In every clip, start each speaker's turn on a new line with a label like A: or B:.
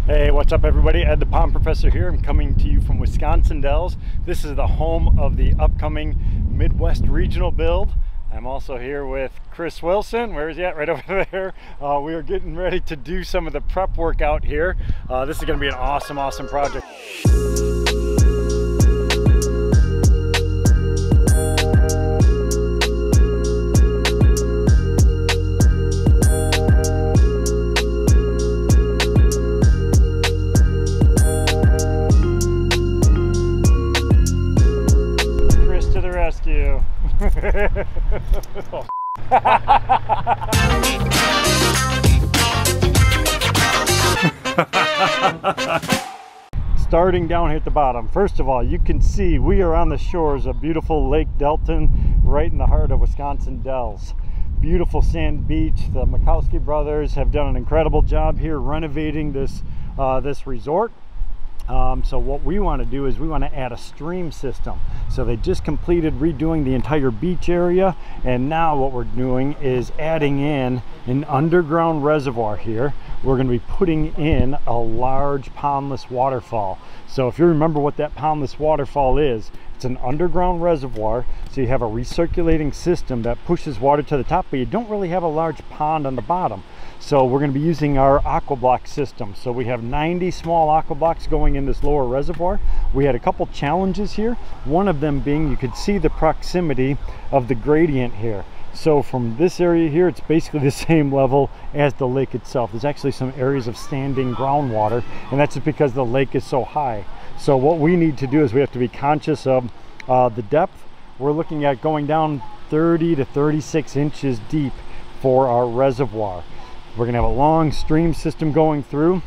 A: Hey, what's up everybody? Ed the Pond Professor here. I'm coming to you from Wisconsin Dells. This is the home of the upcoming Midwest Regional build. I'm also here with Chris Wilson. Where is he at? Right over there. We are getting ready to do some of the prep work out here. This is going to be an awesome project. Rescue. Starting down here at the bottom, first of all, you can see we are on the shores of beautiful Lake Delton, right in the heart of Wisconsin Dells. Beautiful sand beach. The Mikowski brothers have done an incredible job here renovating this resort. So what we want to do is we want to add a stream system. So they just completed redoing the entire beach area, and now what we're doing is adding in an underground reservoir here. We're going to be putting in a large pondless waterfall. So if you remember what that pondless waterfall is, it's an underground reservoir, so you have a recirculating system that pushes water to the top, but you don't really have a large pond on the bottom. So we're going to be using our aqua block system. So we have 90 small aqua blocks going in this lower reservoir. We had a couple challenges here. One of them being you could see the proximity of the gradient here. So from this area here, it's basically the same level as the lake itself. There's actually some areas of standing groundwater, and that's just because the lake is so high. So what we need to do is we have to be conscious of the depth. We're looking at going down 30 to 36 inches deep for our reservoir. We're going to have a long stream system going through.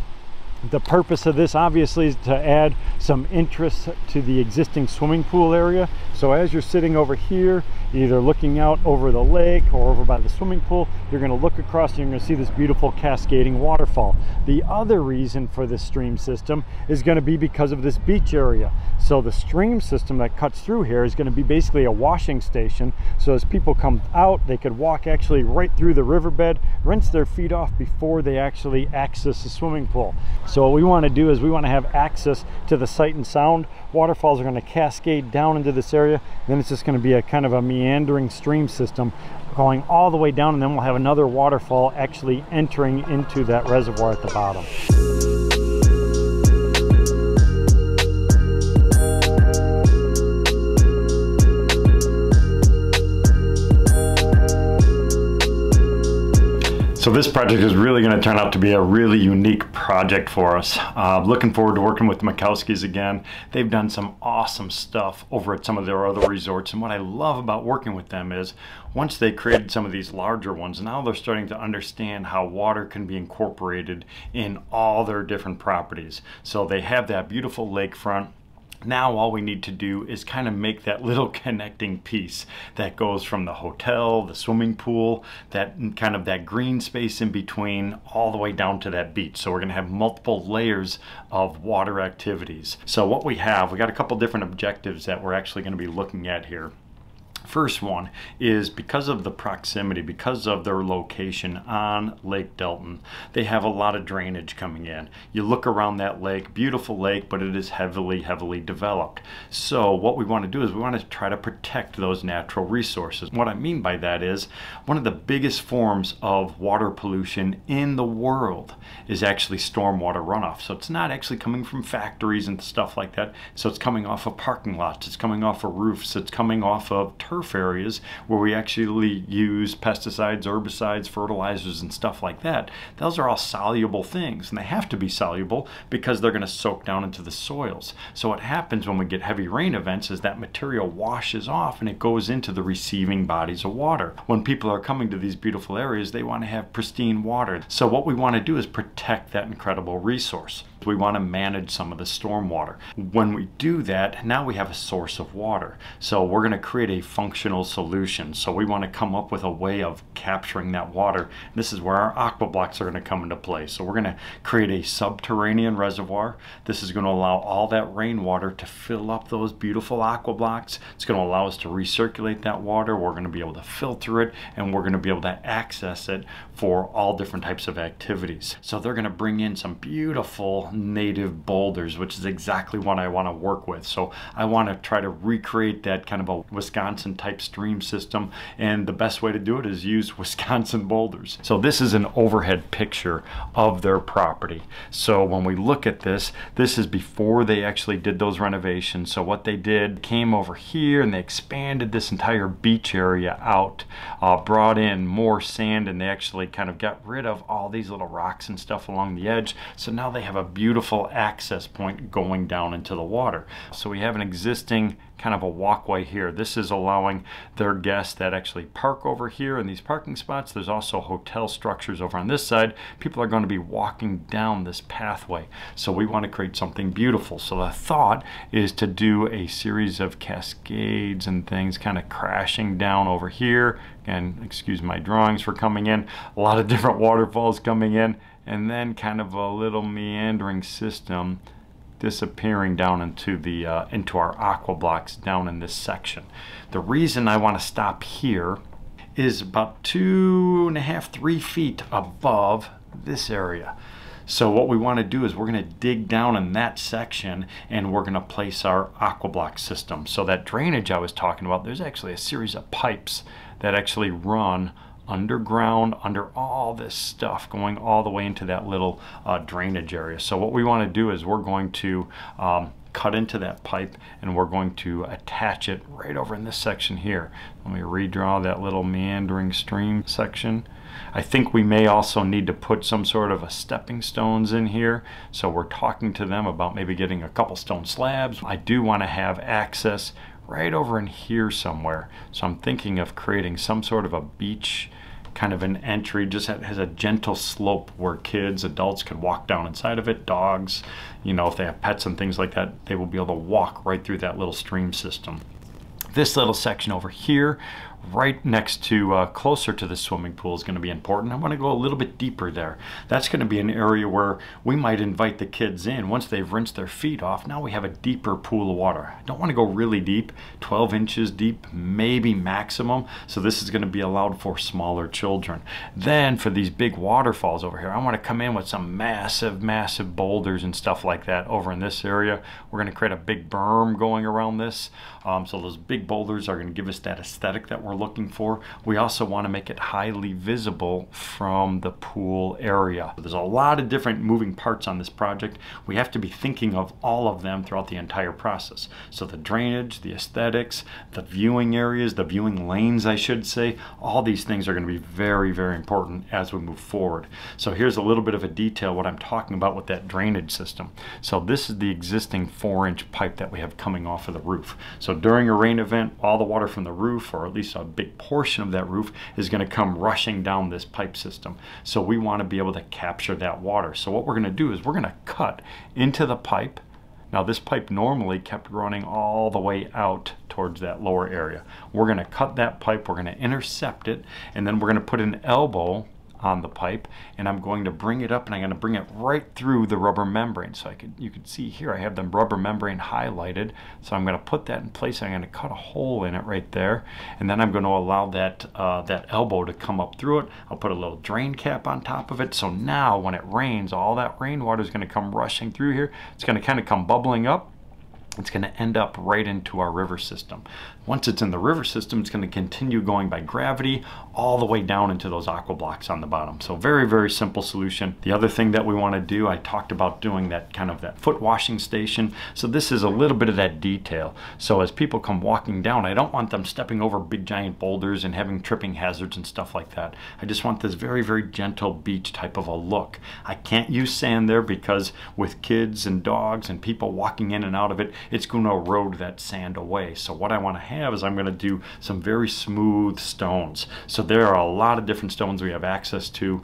A: The purpose of this obviously is to add some interest to the existing swimming pool area. So as you're sitting over here, either looking out over the lake or over by the swimming pool, you're going to look across and you're going to see this beautiful cascading waterfall. The other reason for this stream system is going to be because of this beach area. So the stream system that cuts through here is going to be basically a washing station. So as people come out, they could walk actually right through the riverbed, rinse their feet off before they actually access the swimming pool. So what we want to do is we want to have access to the sight and sound. Waterfalls are going to cascade down into this area. Then it's just going to be a kind of a meandering stream system going all the way down, and then we'll have another waterfall actually entering into that reservoir at the bottom. So this project is really going to turn out to be a really unique project for us. Looking forward to working with the Mikowskis again. They've done some awesome stuff over at some of their other resorts, and what I love about working with them is once they created some of these larger ones, now they're starting to understand how water can be incorporated in all their different properties. So they have that beautiful lakefront. Now all we need to do is kind of make that little connecting piece that goes from the hotel, the swimming pool, that kind of that green space in between, all the way down to that beach. So we're going to have multiple layers of water activities. So what we got a couple different objectives that we're actually going to be looking at here. First one is because of the proximity, because of their location on Lake Delton, they have a lot of drainage coming in. You look around that lake, beautiful lake, but it is heavily developed. So what we want to do is we want to try to protect those natural resources. What I mean by that is one of the biggest forms of water pollution in the world is actually stormwater runoff. So it's not actually coming from factories and stuff like that. So it's coming off of parking lots, it's coming off of roofs, it's coming off of turf areas where we actually use pesticides, herbicides, fertilizers, and stuff like that. Those are all soluble things, and they have to be soluble because they're going to soak down into the soils. So what happens when we get heavy rain events is that material washes off and it goes into the receiving bodies of water. When people are coming to these beautiful areas, they want to have pristine water. So what we want to do is protect that incredible resource. We want to manage some of the storm water. When we do that, now we have a source of water. So we're going to create a functional functional solution. So we want to come up with a way of capturing that water. This is where our aqua blocks are going to come into play. So we're going to create a subterranean reservoir. This is going to allow all that rainwater to fill up those beautiful aqua blocks. It's going to allow us to recirculate that water. We're going to be able to filter it, and we're going to be able to access it for all different types of activities. So they're going to bring in some beautiful native boulders, which is exactly what I want to work with. So I want to try to recreate that kind of a Wisconsin type stream system, and the best way to do it is use Wisconsin boulders. So this is an overhead picture of their property. So when we look at this, this is before they actually did those renovations. So what they did, came over here and they expanded this entire beach area out, brought in more sand, and they actually kind of got rid of all these little rocks and stuff along the edge. So now they have a beautiful access point going down into the water. So we have an existing kind of a walkway here. This is allowing their guests that actually park over here in these parking spots. There's also hotel structures over on this side. People are going to be walking down this pathway. So we want to create something beautiful. So the thought is to do a series of cascades and things kind of crashing down over here. And excuse my drawings for coming in. A lot of different waterfalls coming in, and then kind of a little meandering system disappearing down into the into our aqua blocks down in this section. The reason I want to stop here is about 2.5, 3 feet above this area. So what we want to do is we're going to dig down in that section, and we're going to place our aqua block system. So that drainage I was talking about, there's actually a series of pipes that actually run underground under all this stuff going all the way into that little drainage area. So what we want to do is we're going to cut into that pipe, and we're going to attach it right over in this section here. Let me redraw that little meandering stream section. I think we may also need to put some sort of a stepping stones in here. So we're talking to them about maybe getting a couple stone slabs. I do want to have access right over in here somewhere. So I'm thinking of creating some sort of a beach kind of an entry, just has a gentle slope where kids, adults could walk down inside of it. Dogs, you know, if they have pets and things like that, they will be able to walk right through that little stream system. This little section over here, right next to, closer to the swimming pool, is going to be important. I want to go a little bit deeper there. That's going to be an area where we might invite the kids in. Once they've rinsed their feet off, now we have a deeper pool of water. I don't want to go really deep, 12 inches deep, maybe maximum. So this is going to be allowed for smaller children. Then for these big waterfalls over here, I want to come in with some massive, massive boulders and stuff like that over in this area. We're going to create a big berm going around this. So those big boulders are going to give us that aesthetic that we're looking for. We also want to make it highly visible from the pool area. There's a lot of different moving parts on this project. We have to be thinking of all of them throughout the entire process. So the drainage, the aesthetics, the viewing areas, the viewing lanes, I should say, all these things are going to be very, very important as we move forward. So here's a little bit of a detail what I'm talking about with that drainage system. So this is the existing 4-inch pipe that we have coming off of the roof. So during a rain event, all the water from the roof, or at least a big portion of that roof, is going to come rushing down this pipe system. So we want to be able to capture that water. So what we're going to do is we're going to cut into the pipe. Now this pipe normally kept running all the way out towards that lower area. We're going to cut that pipe, we're going to intercept it, and then we're going to put an elbow on the pipe, and I'm going to bring it up, and I'm going to bring it right through the rubber membrane. So you can see here I have the rubber membrane highlighted. So I'm going to put that in place. I'm going to cut a hole in it right there, and then I'm going to allow that that elbow to come up through it. I'll put a little drain cap on top of it. So now when it rains, all that rainwater is going to come rushing through here. It's going to kind of come bubbling up. It's going to end up right into our river system. Once it's in the river system, it's going to continue going by gravity all the way down into those aqua blocks on the bottom. So very, very simple solution. The other thing that we want to do, I talked about doing that kind of that foot washing station. So this is a little bit of that detail. So as people come walking down, I don't want them stepping over big giant boulders and having tripping hazards and stuff like that. I just want this very, very gentle beach type of a look. I can't use sand there because with kids and dogs and people walking in and out of it, it's going to erode that sand away. So what I want to have is I'm going to do some very smooth stones. So there are a lot of different stones we have access to.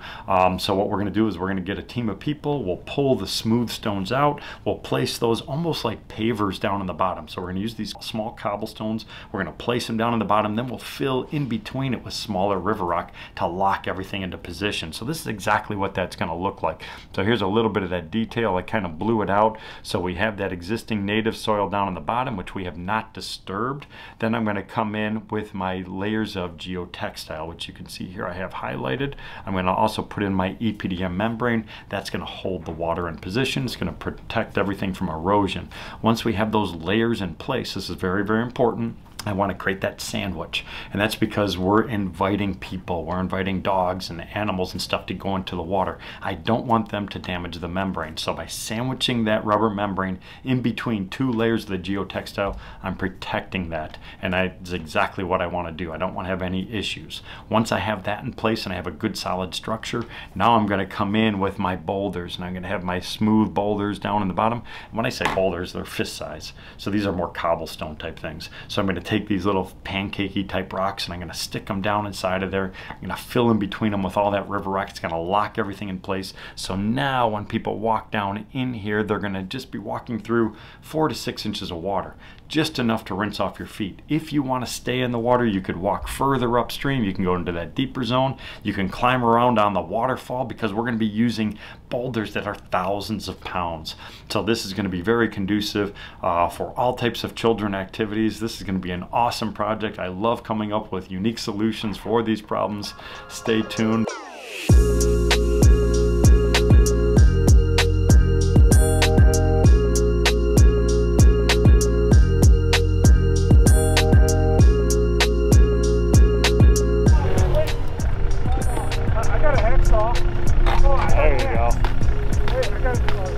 A: So what we're going to do is we're going to get a team of people. We'll pull the smooth stones out. We'll place those almost like pavers down in the bottom. So we're going to use these small cobblestones. We're going to place them down in the bottom. Then we'll fill in between it with smaller river rock to lock everything into position. So this is exactly what that's going to look like. So here's a little bit of that detail. I kind of blew it out. So we have that existing native soil down in the bottom, which we have not disturbed. Then I'm going to come in with my layers of geotextile, which you can see here I have highlighted. I'm going to also put in my EPDM membrane. That's going to hold the water in position. It's going to protect everything from erosion. Once we have those layers in place, this is very, very important, I want to create that sandwich. And that's because we're inviting people, we're inviting dogs and animals and stuff to go into the water. I don't want them to damage the membrane. So by sandwiching that rubber membrane in between two layers of the geotextile, I'm protecting that. And that's exactly what I want to do. I don't want to have any issues. Once I have that in place and I have a good solid structure, now I'm going to come in with my boulders, and I'm going to have my smooth boulders down in the bottom. And when I say boulders, they're fist size. So these are more cobblestone type things. So I'm going to take these little pancakey type rocks and I'm going to stick them down inside of there. I'm going to fill in between them with all that river rock. It's going to lock everything in place. So now when people walk down in here, they're going to just be walking through 4 to 6 inches of water, just enough to rinse off your feet. If you want to stay in the water, you could walk further upstream. You can go into that deeper zone. You can climb around on the waterfall, because we're going to be using boulders that are thousands of pounds. So this is going to be very conducive for all types of children activities. This is going to be an awesome project. I love coming up with unique solutions for these problems. Stay tuned.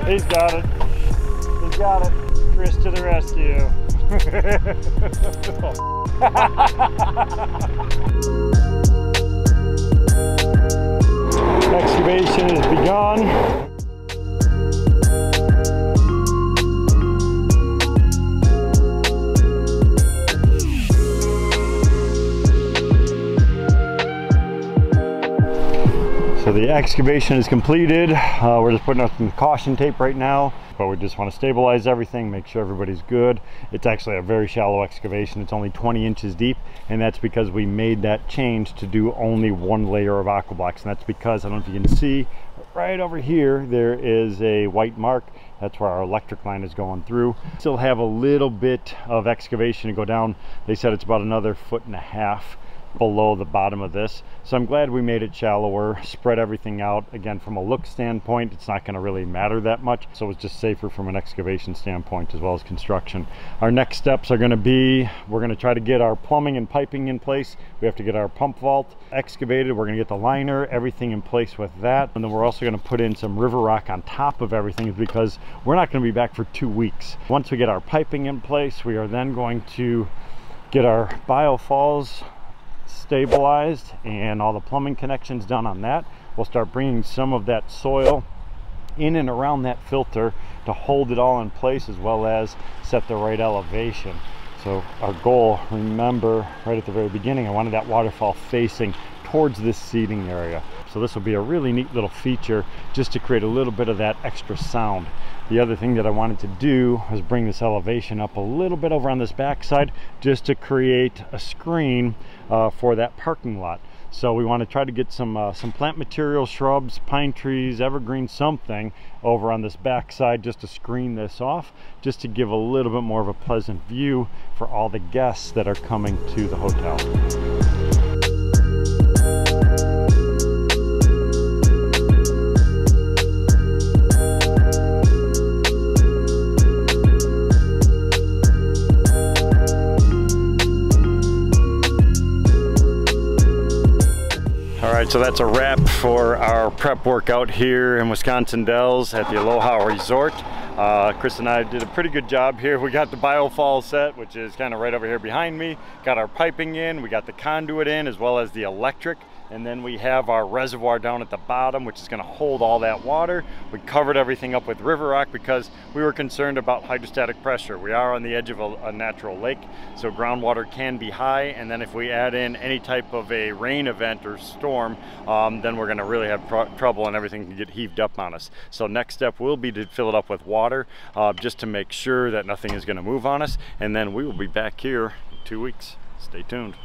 A: He's got it. He's got it. Chris to the rescue. Excavation has begun. So the excavation is completed. We're just putting up some caution tape right now, but we just want to stabilize everything, make sure everybody's good. It's actually a very shallow excavation. It's only 20 inches deep, and that's because we made that change to do only one layer of aqua blocks. And that's because, I don't know if you can see, right over here there is a white mark. That's where our electric line is going through. Still have a little bit of excavation to go down. They said it's about another 1.5 feet below the bottom of this. So I'm glad we made it shallower, spread everything out. Again, from a look standpoint, it's not going to really matter that much. So it's just safer from an excavation standpoint as well as construction. Our next steps are going to be, we're going to try to get our plumbing and piping in place. We have to get our pump vault excavated. We're going to get the liner, everything in place with that. And then we're also going to put in some river rock on top of everything, because we're not going to be back for 2 weeks. Once we get our piping in place, we are then going to get our biofalls stabilized and all the plumbing connections done on that. We'll start bringing some of that soil in and around that filter to hold it all in place, as well as set the right elevation. So our goal, remember right at the very beginning, I wanted that waterfall facing towards this seating area. So this will be a really neat little feature just to create a little bit of that extra sound. The other thing that I wanted to do was bring this elevation up a little bit over on this backside, just to create a screen for that parking lot. So we want to try to get some plant material, shrubs, pine trees, evergreen, something over on this backside, just to screen this off, just to give a little bit more of a pleasant view for all the guests that are coming to the hotel. Alright, so that's a wrap for our prep workout here in Wisconsin Dells at the Aloha Resort. Chris and I did a pretty good job here. We got the biofall set, which is kind of right over here behind me. Got our piping in, we got the conduit in, as well as the electric. And then we have our reservoir down at the bottom, which is going to hold all that water. We covered everything up with river rock because we were concerned about hydrostatic pressure. We are on the edge of a natural lake, so groundwater can be high. And then if we add in any type of a rain event or storm, then we're going to really have trouble and everything can get heaved up on us. So next step will be to fill it up with water, just to make sure that nothing is going to move on us. And then we will be back here in 2 weeks. Stay tuned.